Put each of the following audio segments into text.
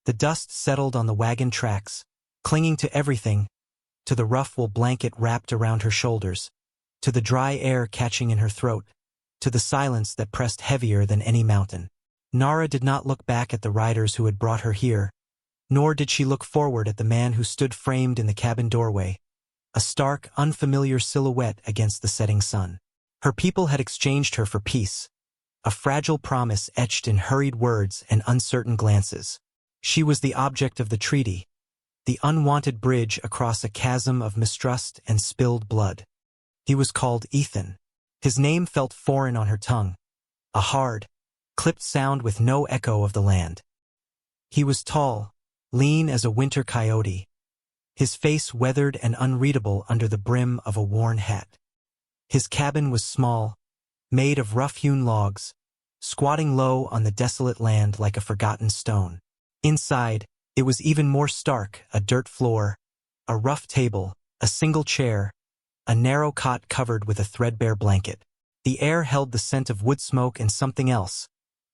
The dust settled on the wagon tracks, clinging to everything, to the rough wool blanket wrapped around her shoulders, to the dry air catching in her throat, to the silence that pressed heavier than any mountain. Nara did not look back at the riders who had brought her here, nor did she look forward at the man who stood framed in the cabin doorway, a stark, unfamiliar silhouette against the setting sun. Her people had exchanged her for peace, a fragile promise etched in hurried words and uncertain glances. She was the object of the treaty, the unwanted bridge across a chasm of mistrust and spilled blood. He was called Ethan. His name felt foreign on her tongue, a hard, clipped sound with no echo of the land. He was tall, lean as a winter coyote, his face weathered and unreadable under the brim of a worn hat. His cabin was small, made of rough-hewn logs, squatting low on the desolate land like a forgotten stone. Inside, it was even more stark, a dirt floor, a rough table, a single chair, a narrow cot covered with a threadbare blanket. The air held the scent of wood smoke and something else,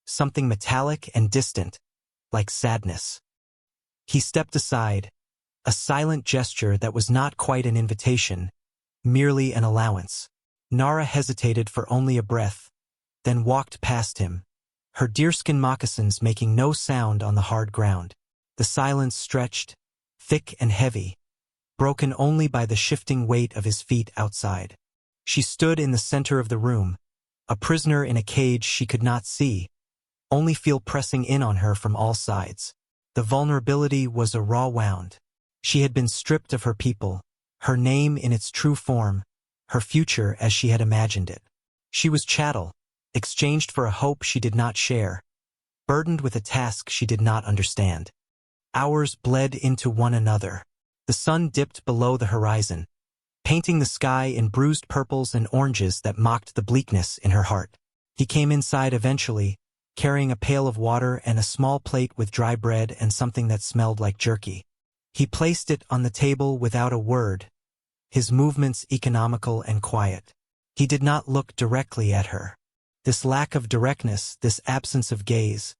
something metallic and distant, like sadness. He stepped aside, a silent gesture that was not quite an invitation, merely an allowance. Nara hesitated for only a breath, then walked past him, her deerskin moccasins making no sound on the hard ground. The silence stretched, thick and heavy, broken only by the shifting weight of his feet outside. She stood in the center of the room, a prisoner in a cage she could not see, only feel pressing in on her from all sides. The vulnerability was a raw wound. She had been stripped of her people, her name in its true form, her future as she had imagined it. She was chattel, exchanged for a hope she did not share, burdened with a task she did not understand. Hours bled into one another. The sun dipped below the horizon, painting the sky in bruised purples and oranges that mocked the bleakness in her heart. He came inside eventually, carrying a pail of water and a small plate with dry bread and something that smelled like jerky. He placed it on the table without a word, his movements economical and quiet. He did not look directly at her. This lack of directness, this absence of gaze,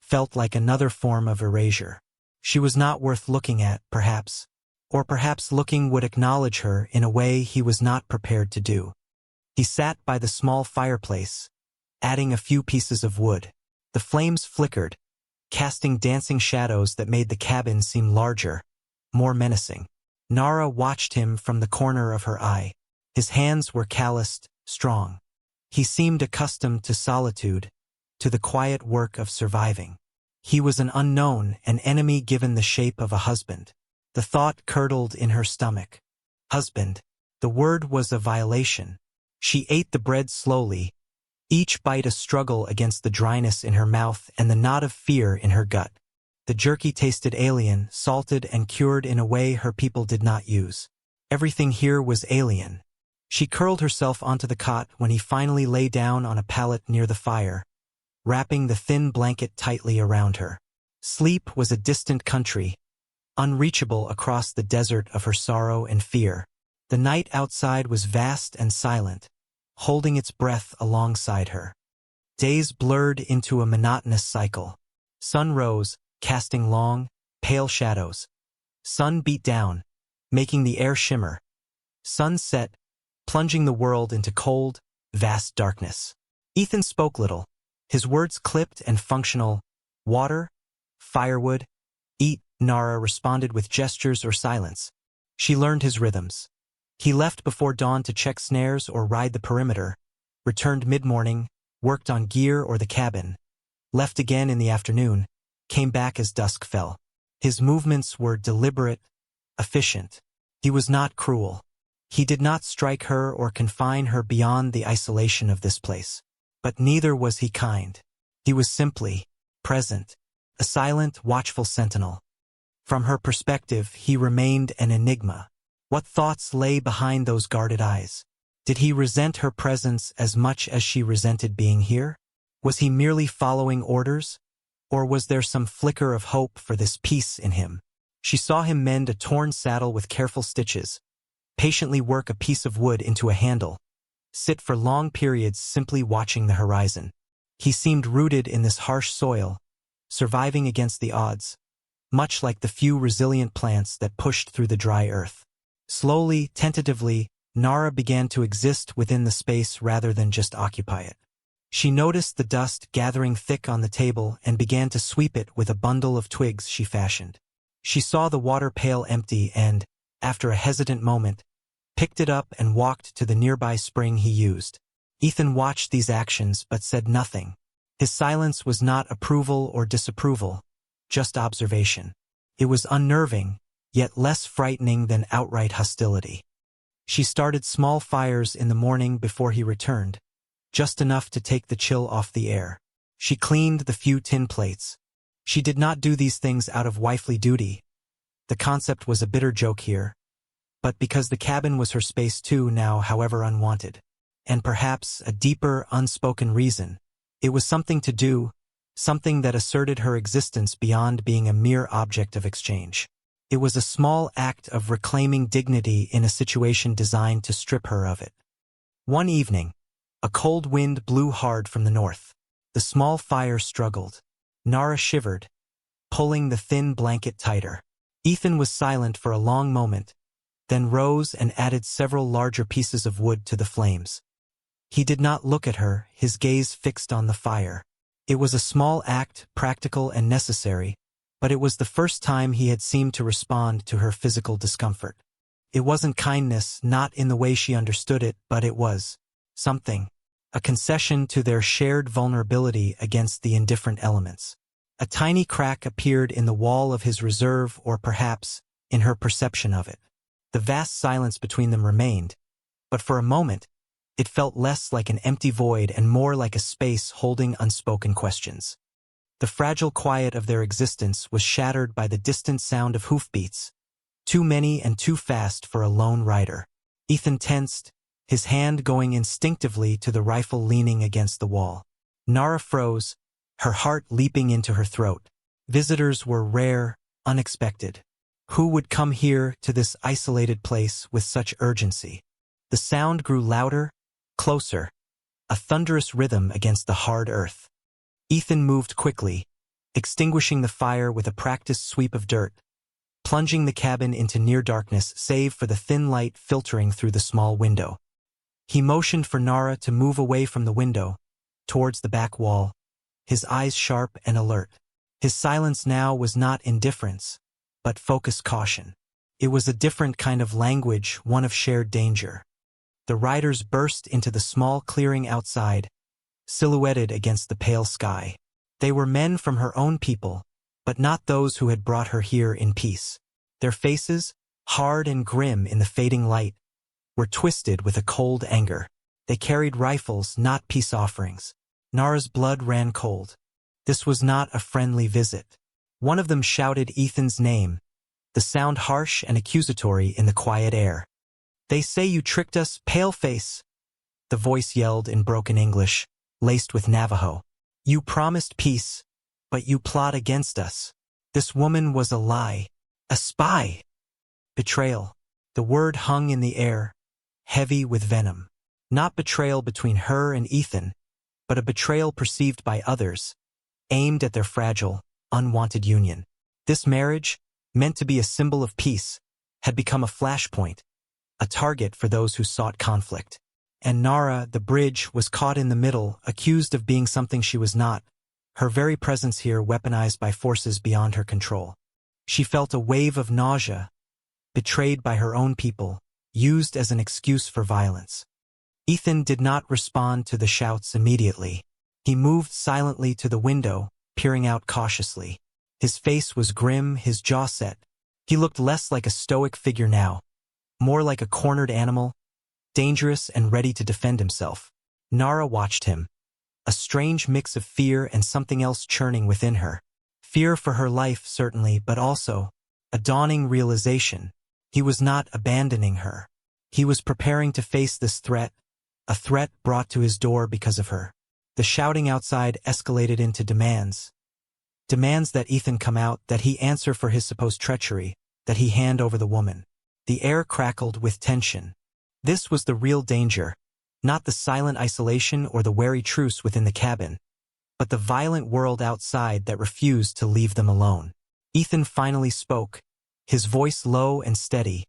felt like another form of erasure. She was not worth looking at, perhaps, or perhaps looking would acknowledge her in a way he was not prepared to do. He sat by the small fireplace, adding a few pieces of wood. The flames flickered, casting dancing shadows that made the cabin seem larger, more menacing. Nara watched him from the corner of her eye. His hands were calloused, strong. He seemed accustomed to solitude, to the quiet work of surviving. He was an unknown, an enemy given the shape of a husband. The thought curdled in her stomach. Husband. The word was a violation. She ate the bread slowly, each bite a struggle against the dryness in her mouth and the knot of fear in her gut. The jerky tasted alien, salted and cured in a way her people did not use. Everything here was alien. She curled herself onto the cot when he finally lay down on a pallet near the fire, wrapping the thin blanket tightly around her. Sleep was a distant country, unreachable across the desert of her sorrow and fear. The night outside was vast and silent, holding its breath alongside her. Days blurred into a monotonous cycle. Sun rose, casting long, pale shadows. Sun beat down, making the air shimmer. Sun set, plunging the world into cold, vast darkness. Ethan spoke little, his words clipped and functional. Water, firewood, eat. Nara responded with gestures or silence. She learned his rhythms. He left before dawn to check snares or ride the perimeter, returned mid-morning, worked on gear or the cabin, left again in the afternoon, came back as dusk fell. His movements were deliberate, efficient. He was not cruel. He did not strike her or confine her beyond the isolation of this place. But neither was he kind. He was simply present, a silent, watchful sentinel. From her perspective, he remained an enigma. What thoughts lay behind those guarded eyes? Did he resent her presence as much as she resented being here? Was he merely following orders? Or was there some flicker of hope for this peace in him? She saw him mend a torn saddle with careful stitches, patiently work a piece of wood into a handle, sit for long periods simply watching the horizon. He seemed rooted in this harsh soil, surviving against the odds, much like the few resilient plants that pushed through the dry earth. Slowly, tentatively, Nara began to exist within the space rather than just occupy it. She noticed the dust gathering thick on the table and began to sweep it with a bundle of twigs she fashioned. She saw the water pail empty and, after a hesitant moment, picked it up and walked to the nearby spring he used. Ethan watched these actions but said nothing. His silence was not approval or disapproval, just observation. It was unnerving, yet less frightening than outright hostility. She started small fires in the morning before he returned, just enough to take the chill off the air. She cleaned the few tin plates. She did not do these things out of wifely duty. The concept was a bitter joke here, but because the cabin was her space too now, however unwanted. And perhaps a deeper, unspoken reason. It was something to do, something that asserted her existence beyond being a mere object of exchange. It was a small act of reclaiming dignity in a situation designed to strip her of it. One evening, a cold wind blew hard from the north. The small fire struggled. Nara shivered, pulling the thin blanket tighter. Ethan was silent for a long moment, then rose and added several larger pieces of wood to the flames. He did not look at her, his gaze fixed on the fire. It was a small act, practical and necessary, but it was the first time he had seemed to respond to her physical discomfort. It wasn't kindness, not in the way she understood it, but it was something. A concession to their shared vulnerability against the indifferent elements. A tiny crack appeared in the wall of his reserve, or perhaps, in her perception of it. The vast silence between them remained, but for a moment, it felt less like an empty void and more like a space holding unspoken questions. The fragile quiet of their existence was shattered by the distant sound of hoofbeats, too many and too fast for a lone rider. Ethan tensed, his hand going instinctively to the rifle leaning against the wall. Nara froze, her heart leaping into her throat. Visitors were rare, unexpected. Who would come here to this isolated place with such urgency? The sound grew louder, closer, a thunderous rhythm against the hard earth. Ethan moved quickly, extinguishing the fire with a practiced sweep of dirt, plunging the cabin into near darkness save for the thin light filtering through the small window. He motioned for Nara to move away from the window, towards the back wall, his eyes sharp and alert. His silence now was not indifference, but focused caution. It was a different kind of language, one of shared danger. The riders burst into the small clearing outside, silhouetted against the pale sky. They were men from her own people, but not those who had brought her here in peace. Their faces, hard and grim in the fading light, were twisted with a cold anger. They carried rifles, not peace offerings. Nara's blood ran cold. This was not a friendly visit. One of them shouted Ethan's name, the sound harsh and accusatory in the quiet air. "They say you tricked us, paleface," the voice yelled in broken English, laced with Navajo. "You promised peace, but you plot against us. This woman was a lie, a spy." Betrayal. The word hung in the air, heavy with venom. Not betrayal between her and Ethan, but a betrayal perceived by others, aimed at their fragile, unwanted union. This marriage, meant to be a symbol of peace, had become a flashpoint, a target for those who sought conflict. And Nara, the bridge, was caught in the middle, accused of being something she was not, her very presence here weaponized by forces beyond her control. She felt a wave of nausea, betrayed by her own people, used as an excuse for violence. Ethan did not respond to the shouts immediately. He moved silently to the window, peering out cautiously. His face was grim, his jaw set. He looked less like a stoic figure now, more like a cornered animal, dangerous and ready to defend himself. Nara watched him, a strange mix of fear and something else churning within her. Fear for her life, certainly, but also a dawning realization. He was not abandoning her. He was preparing to face this threat, a threat brought to his door because of her. The shouting outside escalated into demands. Demands that Ethan come out, that he answer for his supposed treachery, that he hand over the woman. The air crackled with tension. This was the real danger, not the silent isolation or the wary truce within the cabin, but the violent world outside that refused to leave them alone. Ethan finally spoke, his voice low and steady,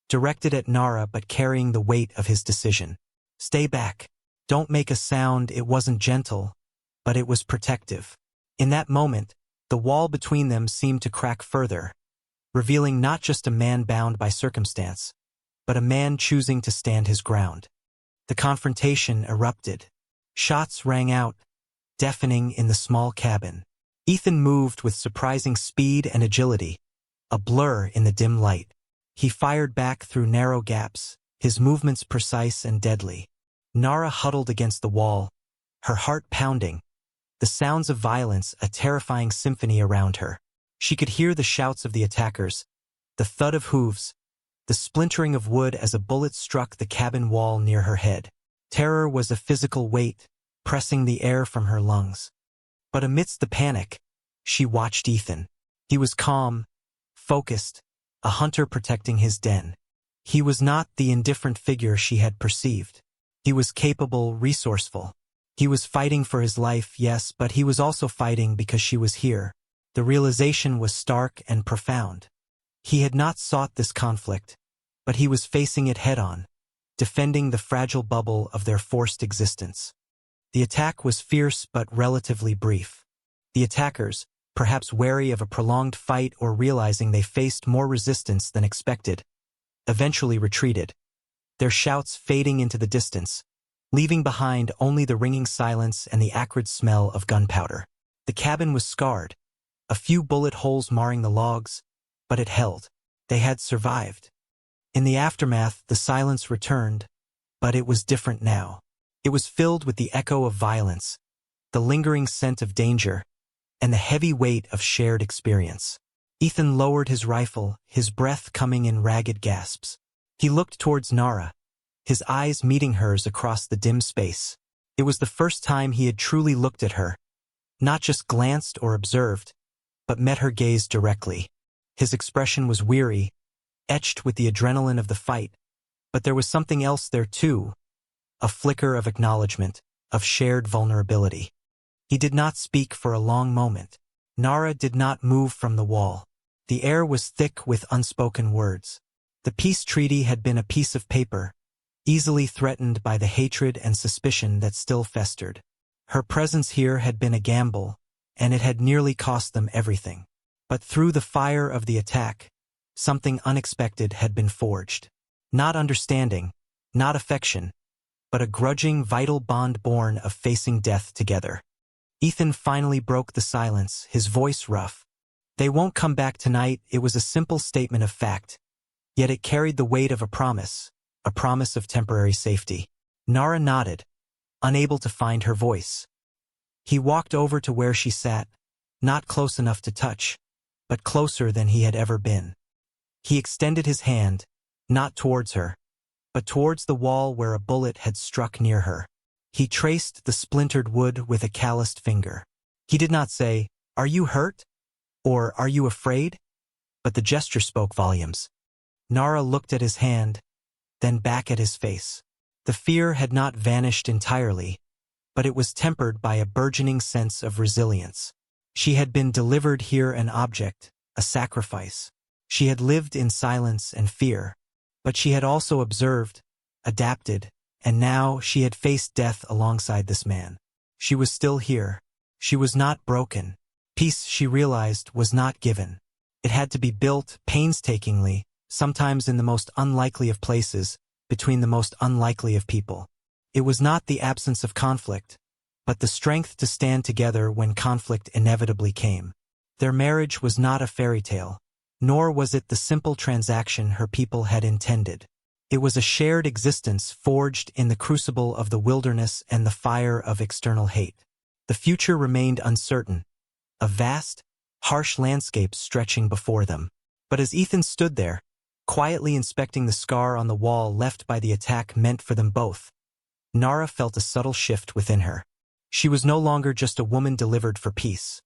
directed at Nara but carrying the weight of his decision. "Stay back. Don't make a sound." It wasn't gentle, but it was protective. In that moment, the wall between them seemed to crack further, revealing not just a man bound by circumstance, but a man choosing to stand his ground. The confrontation erupted. Shots rang out, deafening in the small cabin. Ethan moved with surprising speed and agility, a blur in the dim light. He fired back through narrow gaps, his movements precise and deadly. Nara huddled against the wall, her heart pounding, the sounds of violence a terrifying symphony around her. She could hear the shouts of the attackers, the thud of hooves, the splintering of wood as a bullet struck the cabin wall near her head. Terror was a physical weight, pressing the air from her lungs. But amidst the panic, she watched Ethan. He was calm, focused, a hunter protecting his den. He was not the indifferent figure she had perceived. He was capable, resourceful. He was fighting for his life, yes, but he was also fighting because she was here. The realization was stark and profound. He had not sought this conflict, but he was facing it head-on, defending the fragile bubble of their forced existence. The attack was fierce but relatively brief. The attackers, perhaps wary of a prolonged fight or realizing they faced more resistance than expected, eventually retreated, their shouts fading into the distance, leaving behind only the ringing silence and the acrid smell of gunpowder. The cabin was scarred, a few bullet holes marring the logs, but it held. They had survived. In the aftermath, the silence returned, but it was different now. It was filled with the echo of violence, the lingering scent of danger, and the heavy weight of shared experience. Ethan lowered his rifle, his breath coming in ragged gasps. He looked towards Nara, his eyes meeting hers across the dim space. It was the first time he had truly looked at her, not just glanced or observed, but met her gaze directly. His expression was weary, etched with the adrenaline of the fight, but there was something else there too, a flicker of acknowledgement, of shared vulnerability. He did not speak for a long moment. Nara did not move from the wall. The air was thick with unspoken words. The peace treaty had been a piece of paper, easily threatened by the hatred and suspicion that still festered. Her presence here had been a gamble, and it had nearly cost them everything. But through the fire of the attack, something unexpected had been forged. Not understanding, not affection, but a grudging, vital bond born of facing death together. Ethan finally broke the silence, his voice rough. "They won't come back tonight." It was a simple statement of fact, yet it carried the weight of a promise of temporary safety. Nara nodded, unable to find her voice. He walked over to where she sat, not close enough to touch, but closer than he had ever been. He extended his hand, not towards her, but towards the wall where a bullet had struck near her. He traced the splintered wood with a calloused finger. He did not say, "Are you hurt?" or "Are you afraid?" but the gesture spoke volumes. Nara looked at his hand, then back at his face. The fear had not vanished entirely, but it was tempered by a burgeoning sense of resilience. She had been delivered here an object, a sacrifice. She had lived in silence and fear, but she had also observed, adapted, and now she had faced death alongside this man. She was still here. She was not broken. Peace, she realized, was not given. It had to be built painstakingly, sometimes in the most unlikely of places, between the most unlikely of people. It was not the absence of conflict, but the strength to stand together when conflict inevitably came. Their marriage was not a fairy tale, nor was it the simple transaction her people had intended. It was a shared existence forged in the crucible of the wilderness and the fire of external hate. The future remained uncertain, a vast, harsh landscape stretching before them. But as Ethan stood there, quietly inspecting the scar on the wall left by the attack meant for them both, Nara felt a subtle shift within her. She was no longer just a woman delivered for peace.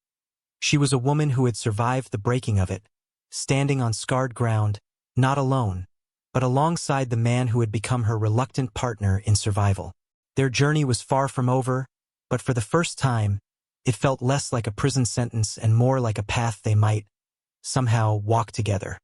She was a woman who had survived the breaking of it, standing on scarred ground, not alone, but alongside the man who had become her reluctant partner in survival. Their journey was far from over, but for the first time, it felt less like a prison sentence and more like a path they might, somehow walk together.